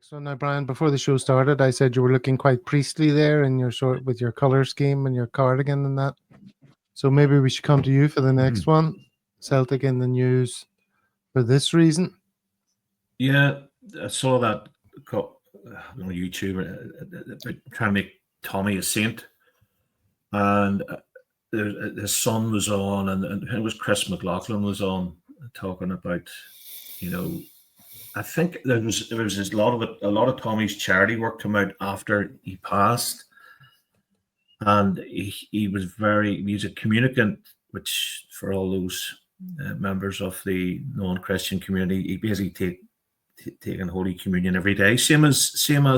So now, Brian, before the show started, I said you were looking quite priestly there in your sort with your color scheme and your cardigan and that. So maybe we should come to you for the next one. Celtic in the news for this reason. Yeah, I saw that on YouTube trying to make Tommy a saint, and his son was on, and it was Chris McLaughlin was on talking about, I think there was a lot of Tommy's charity work come out after he passed, and he was a communicant, which for all those members of the non-Christian community, he basically taking Holy Communion every day, same as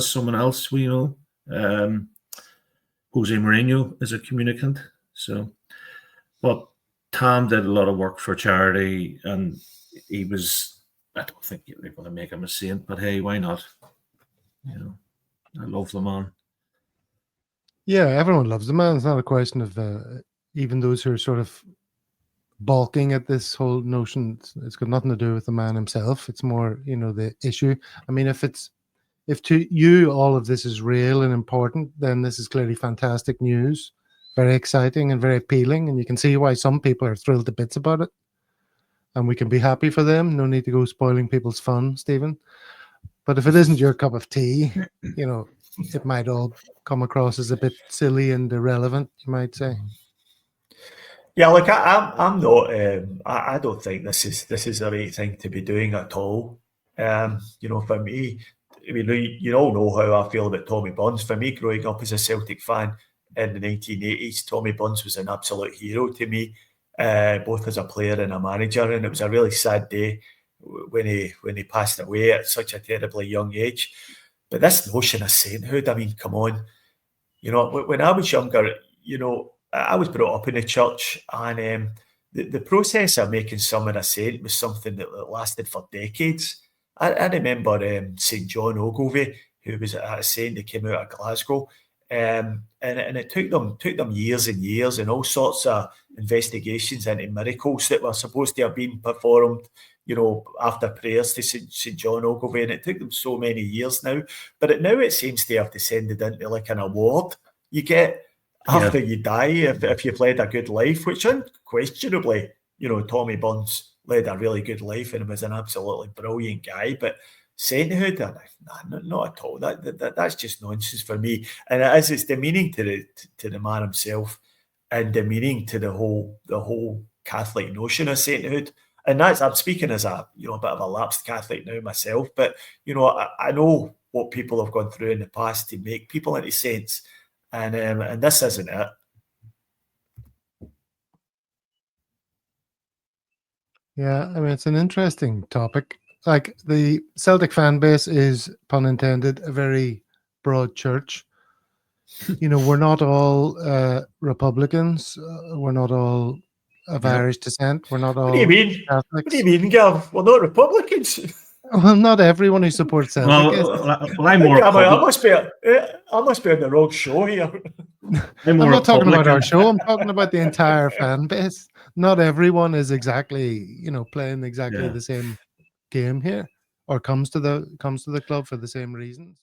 someone else we know. Jose Mourinho is a communicant. So, but Tom did a lot of work for charity, and he was. I don't think they're going to make him a saint, but hey, why not? I love the man. Yeah, everyone loves the man. It's not a question of even those who are sort of balking at this whole notion. It's got nothing to do with the man himself. It's more, the issue. I mean, if to you all of this is real and important, then this is clearly fantastic news, very exciting and very appealing, and you can see why some people are thrilled to bits about it. And we can be happy for them. No need to go spoiling people's fun, Stephen. But if it isn't your cup of tea, it might all come across as a bit silly and irrelevant, you might say. Yeah, look, I'm not. I don't think this is the right thing to be doing at all. For me, I mean, you all know how I feel about Tommy Burns. For me, growing up as a Celtic fan in the 1980s, Tommy Burns was an absolute hero to me, both as a player and a manager. And it was a really sad day when he passed away at such a terribly young age. But this notion of sainthood, I mean, come on. When I was younger, I was brought up in the church, and the process of making someone a saint was something that lasted for decades. I remember St. John Ogilvie, who was a saint that came out of Glasgow, and it took them years and years and all sorts of investigations into miracles that were supposed to have been performed, after prayers to St. John Ogilvie, and it took them so many years now. But now it seems to have descended into like an award you get after you die if you've led a good life, which unquestionably, Tommy Burns led a really good life and was an absolutely brilliant guy. But sainthood, not at all. That's just nonsense for me. And it's demeaning to the man himself, and demeaning to the whole Catholic notion of sainthood. And I'm speaking as a bit of a lapsed Catholic now myself, but I know what people have gone through in the past to make people into saints, and this isn't it. Yeah, I mean, it's an interesting topic. Like, the Celtic fan base is, pun intended, a very broad church. We're not all Republicans. We're not all of Irish descent. We're not all What do you mean? Catholics. What do you mean, Gav? We're not Republicans. Well, not everyone who supports Celtic is. I'm more. I must be on the wrong show here. I'm not talking about our show. I'm talking about the entire fan base. Not everyone is exactly, playing exactly the same game here, or comes to the club for the same reasons.